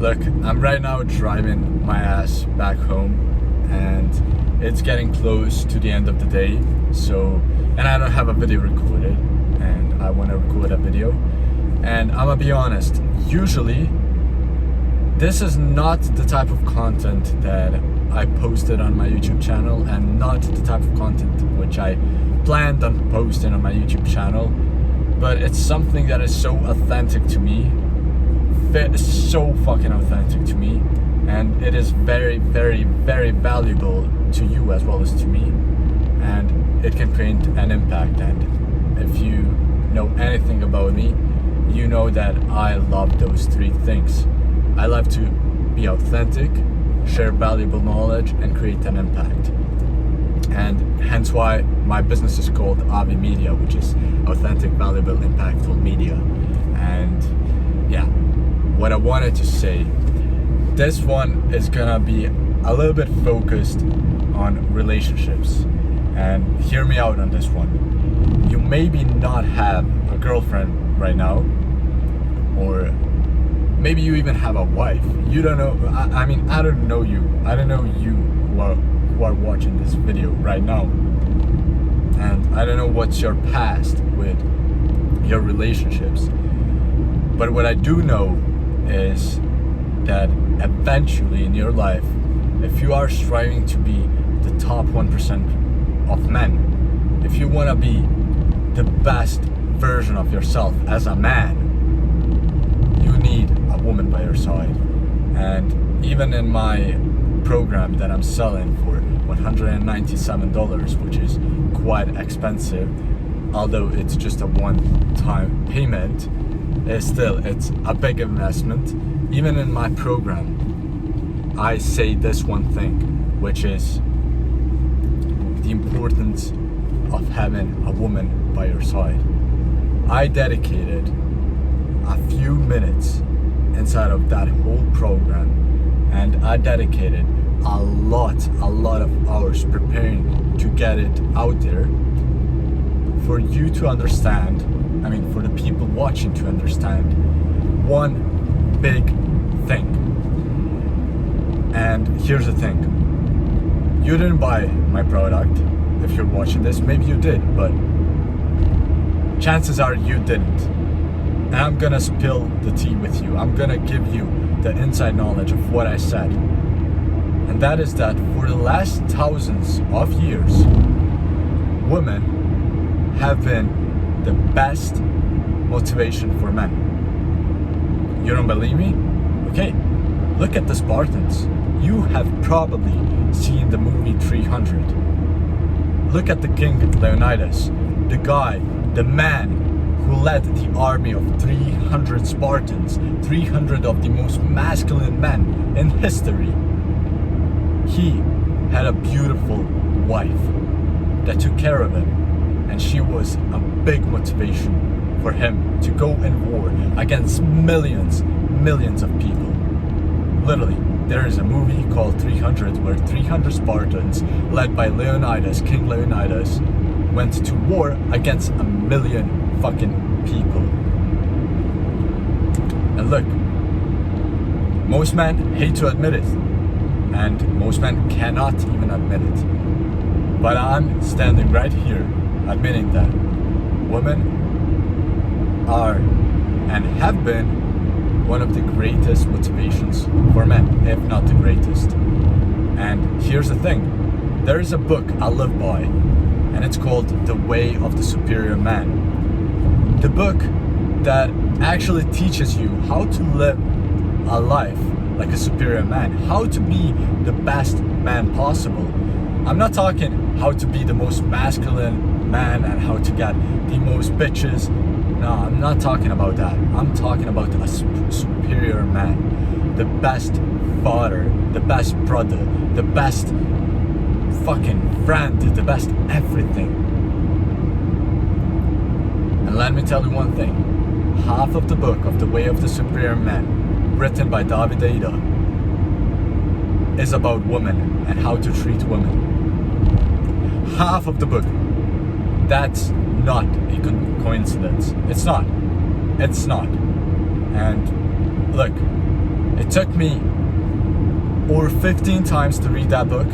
Look, I'm right now driving my ass back home, and it's getting close to the end of the day. And I don't have a video recorded, and I want to record a video. And I'm gonna be honest, usually this is not the type of content that I posted on my YouTube channel, and not the type of content which I planned on posting on my YouTube channel. But it's something that is so authentic to me. It's so fucking authentic to me, and it is very, very, very valuable to you as well as to me, and it can create an impact. And if you know anything about me, you know that I love those three things. I love to be authentic, share valuable knowledge, and create an impact. And hence why my business is called Avi Media, which is authentic, valuable, impactful media. And yeah, what I wanted to say, this one is gonna be a little bit focused on relationships. And hear me out on this one. You maybe not have a girlfriend right now, or maybe you even have a wife. You don't know. I mean, I don't know you. I don't know you who are watching this video right now. And I don't know what's your past with your relationships. But what I do know is that eventually in your life, if you are striving to be the top 1% of men, if you want to be the best version of yourself as a man, you need a woman by your side. And even in my program that I'm selling for $197, which is quite expensive, although it's just a one-time payment, it's a big investment. Even in my program, I say this one thing, which is the importance of having a woman by your side. I dedicated a few minutes inside of that whole program, and I dedicated a lot of hours preparing to get it out there for you to understand. I mean, for the people watching to understand one big thing. And here's the thing. You didn't buy my product. If you're watching this, maybe you did, but chances are you didn't. And I'm gonna spill the tea with you. I'm gonna give you the inside knowledge of what I said. And that is that for the last thousands of years, women have been the best motivation for men. You don't believe me? Okay, look at the Spartans. You have probably seen the movie 300. Look at the King Leonidas, the guy, the man who led the army of 300 Spartans, 300 of the most masculine men in history. He had a beautiful wife that took care of him, and she was a big motivation for him to go in war against millions of people. Literally, there is a movie called 300 where 300 Spartans led by Leonidas, King Leonidas, went to war against a million fucking people. And look, most men hate to admit it, and most men cannot even admit it. But I'm standing right here admitting that women are and have been one of the greatest motivations for men, if not the greatest. And here's the thing. There is a book I live by, and it's called The Way of the Superior Man. The book that actually teaches you how to live a life like a superior man, how to be the best man possible. I'm not talking how to be the most masculine man and how to get the most bitches. No, I'm not talking about that. I'm talking about a superior man, the best father, the best brother, the best fucking friend, the best everything. And let me tell you one thing. Half of the book of The Way of the Superior Man, written by David Deida, is about women and how to treat women. Half of the book. That's not a coincidence. It's not. And look, it took me over 15 times to read that book,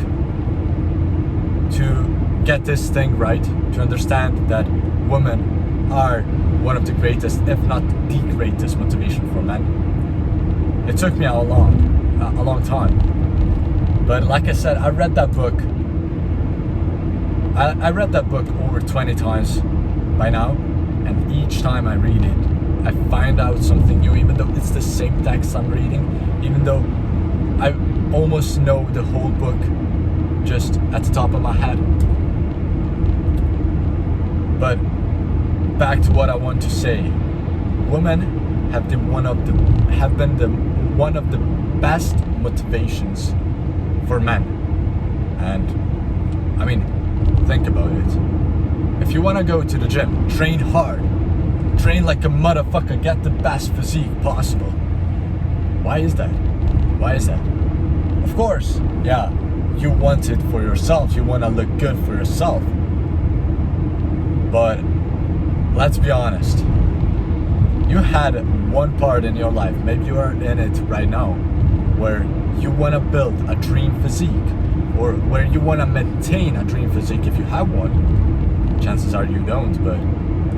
to get this thing right, to understand that women are one of the greatest, if not the greatest motivation for men. It took me a long time. But like I said, I read that book. I read that book over 20 times by now, and each time I read it, I find out something new, even though it's the same text I'm reading, even though I almost know the whole book just at the top of my head. But back to what I want to say. Women have been one of the best motivations for men. And I mean, think about it. If you want to go to the gym, train hard, train like a motherfucker, get the best physique possible. Why is that? Why is that? Of course, yeah, you want it for yourself, you want to look good for yourself. But let's be honest, you had one part in your life, maybe you are in it right now, where you want to build a dream physique, or where you want to maintain a dream physique if you have one. Chances are you don't, but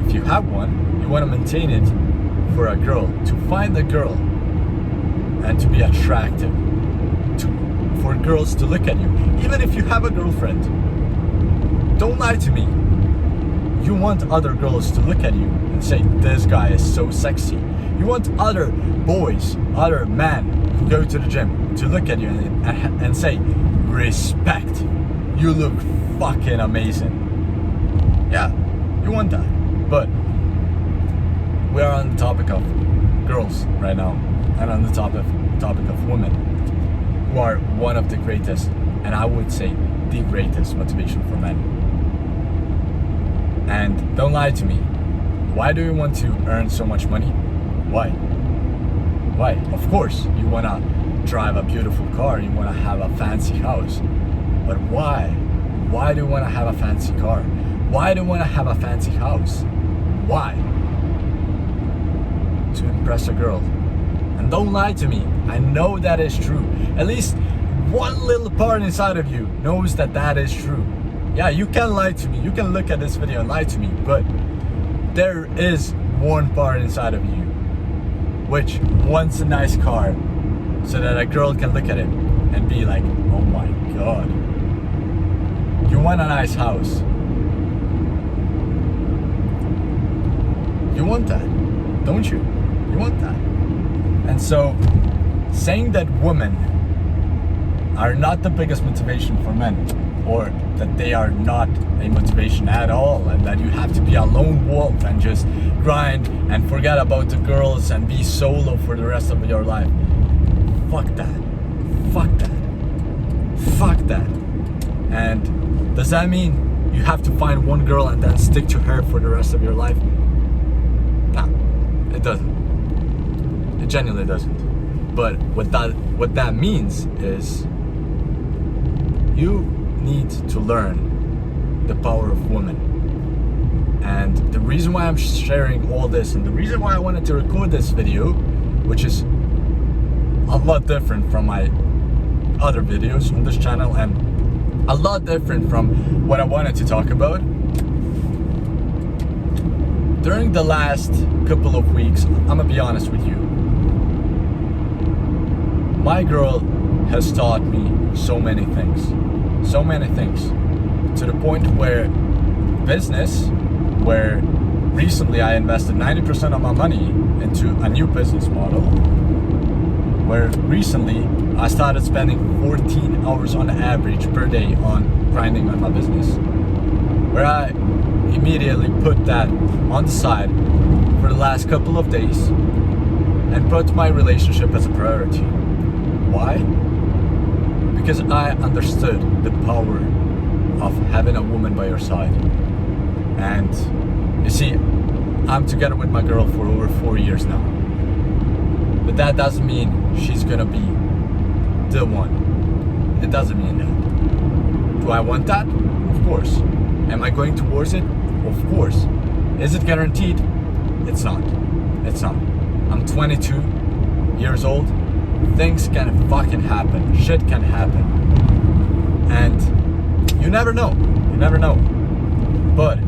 if you have one, you want to maintain it for a girl, to find a girl and to be attractive, for girls to look at you. Even if you have a girlfriend, don't lie to me. You want other girls to look at you and say, this guy is so sexy. You want other boys, other men who go to the gym to look at you and say, respect, you look fucking amazing. Yeah, you want that. But we are on the topic of girls right now, and on the topic of women, who are one of the greatest, and I would say the greatest motivation for men. And don't lie to me. Why do you want to earn so much money? Why? Why? Of course, you want to drive a beautiful car, you want to have a fancy house. But why? Why do you want to have a fancy car? Why do you want to have a fancy house? Why? To impress a girl. And don't lie to me. I know that is true. At least one little part inside of you knows that that is true. Yeah, you can lie to me. You can look at this video and lie to me. But there is one part inside of you which wants a nice car, so that a girl can look at it and be like, oh my god. You want a nice house. You want that, don't you? You want that. And so, saying that women are not the biggest motivation for men, or that they are not a motivation at all, and that you have to be a lone wolf and just grind and forget about the girls and be solo for the rest of your life. Fuck that. Fuck that. Fuck that. And does that mean you have to find one girl and then stick to her for the rest of your life? No, it doesn't. It genuinely doesn't. But what that means is you need to learn the power of women. And the reason why I'm sharing all this, and the reason why I wanted to record this video, which is a lot different from my other videos on this channel, and a lot different from what I wanted to talk about. During the last couple of weeks, I'm gonna be honest with you, my girl has taught me so many things, to the point where business, where recently I invested 90% of my money into a new business model, where recently I started spending 14 hours on average per day on grinding on my business, where I immediately put that on the side for the last couple of days and put my relationship as a priority. Why? Because I understood the power of having a woman by your side. And you see, I'm together with my girl for over 4 years now. But that doesn't mean she's gonna be the one. It doesn't mean that. Do I want that? Of course. Am I going towards it? Of course. Is it guaranteed? It's not. It's not. I'm 22 years old, things can fucking happen. Shit can happen. And you never know. You never know. But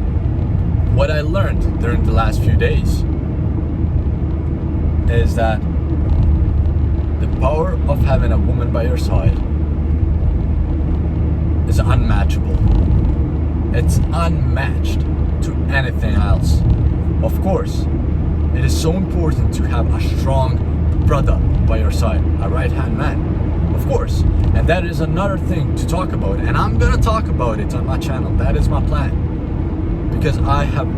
what I learned during the last few days is that the power of having a woman by your side is unmatchable. It's unmatched to anything else. Of course, it is so important to have a strong brother by your side, a right-hand man, of course. And that is another thing to talk about, and I'm gonna talk about it on my channel. That is my plan, because I have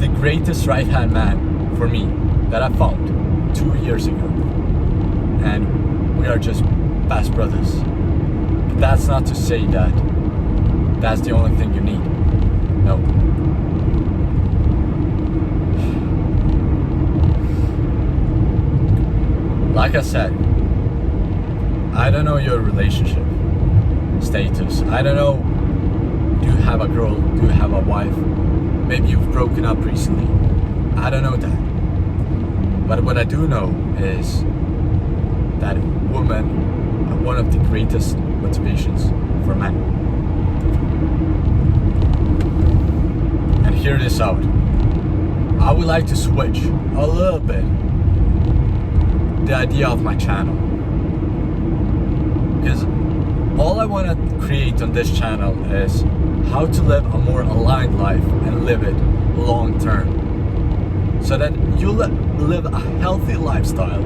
the greatest right-hand man for me that I found 2 years ago, and we are just best brothers. But that's not to say that that's the only thing you need. No. Like I said, I don't know your relationship status. I don't know, do you have a girl? Do you have a wife? Maybe you've broken up recently. I don't know that. But what I do know is that women are one of the greatest motivations for men. And hear this out. I would like to switch a little bit the idea of my channel, because all I want to create on this channel is how to live a more aligned life and live it long term, so that you live a healthy lifestyle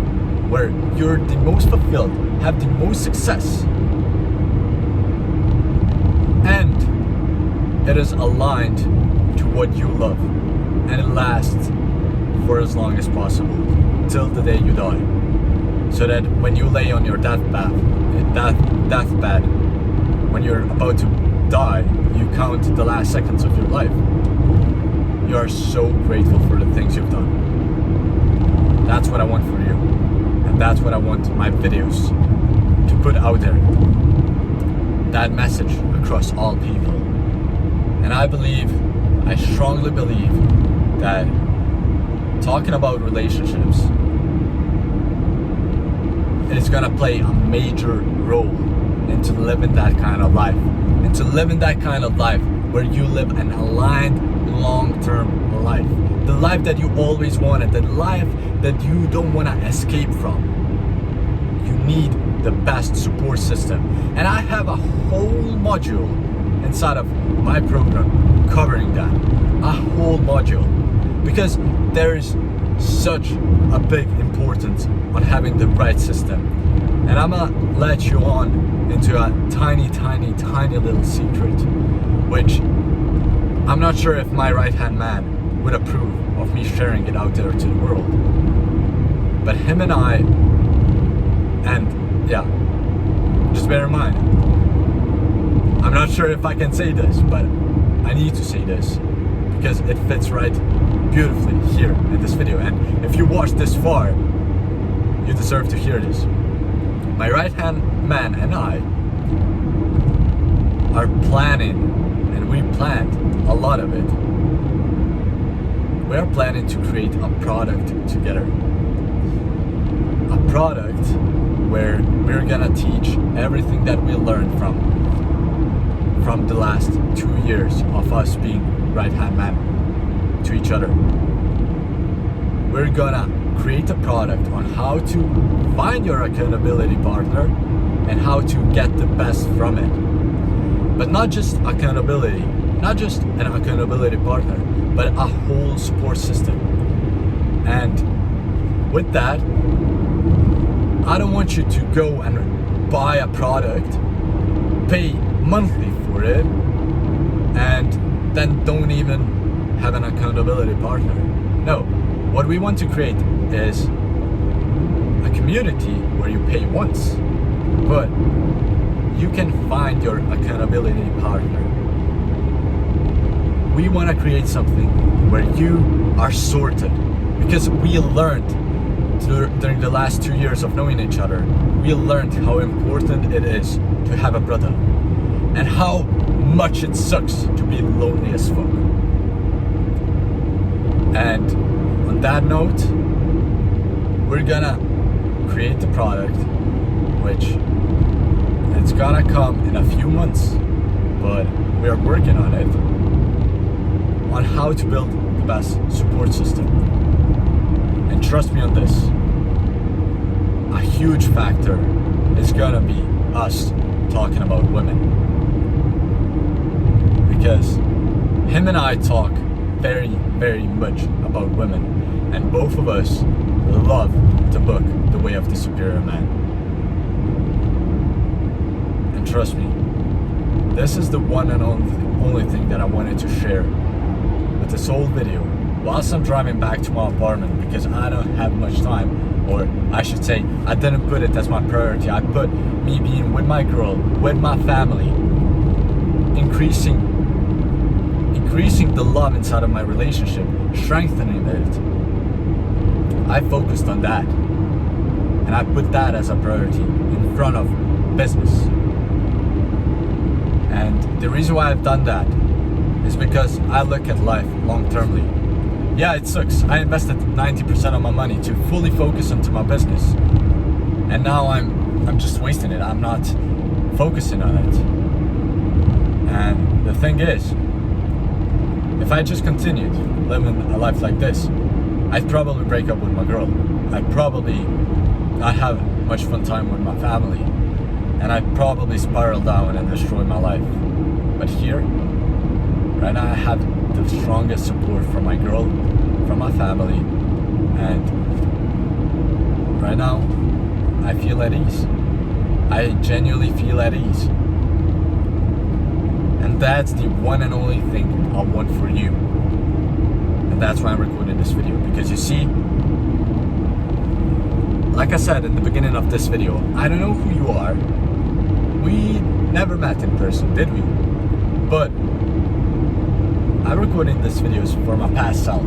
where you're the most fulfilled, have the most success, and it is aligned to what you love, and it lasts for as long as possible till the day you die. So that when you lay on your deathbed, when you're about to die, you count the last seconds of your life. You are so grateful for the things you've done. That's what I want for you. And that's what I want my videos to put out there. That message across all people. And I strongly believe that talking about relationships is gonna play a major role into living that kind of life. Into living that kind of life where you live an aligned, long-term life. The life that you always wanted, the life that you don't wanna escape from. You need the best support system. And I have a whole module inside of my program covering that. A whole module. Because there is such a big importance on having the right system. And I'm gonna let you on into a tiny little secret, which I'm not sure if my right-hand man would approve of me sharing it out there to the world. But him and I, and yeah, just bear in mind, I'm not sure if I can say this, but I need to say this because it fits right beautifully here in this video. And if you watched this far, you deserve to hear this. My right-hand man and I are planning, and we planned a lot of it. We are planning to create a product together. A product where we're gonna teach everything that we learned from the last 2 years of us being right-hand man to each other. We're gonna create a product on how to find your accountability partner and how to get the best from it. But not just accountability, not just an accountability partner, but a whole support system. And with that, I don't want you to go and buy a product, pay monthly for it, and then don't even have an accountability partner. No, what we want to create is a community where you pay once, but you can find your accountability partner. We want to create something where you are sorted, because we learned during the last 2 years of knowing each other, we learned how important it is to have a brother and how much it sucks to be lonely as fuck. And on that note, we're gonna create the product, which it's gonna come in a few months, but we are working on it, on how to build the best support system. And trust me on this, a huge factor is gonna be us talking about women. Because him and I talk very, very much about women, and both of us love the book The Way of the Superior Man. And trust me, this is the one and only thing that I wanted to share with this whole video whilst I'm driving back to my apartment, because I don't have much time, or I should say, I didn't put it as my priority. I put me being with my girl, with my family, increasing the love inside of my relationship, strengthening it. I focused on that, and I put that as a priority in front of business. And the reason why I've done that is because I look at life long-termly. Yeah, it sucks. I invested 90% of my money to fully focus into my business, and now I'm just wasting it. I'm not focusing on it. And the thing is, if I just continued living a life like this, I'd probably break up with my girl. I'd probably not have much fun time with my family, and I'd probably spiral down and destroy my life. But here, right now, I have the strongest support from my girl, from my family, and right now, I feel at ease. I genuinely feel at ease. And that's the one and only thing I want for you. And that's why I'm recording this video, because you see, like I said in the beginning of this video, I don't know who you are. We never met in person, did we? But I'm recording this video for my past self.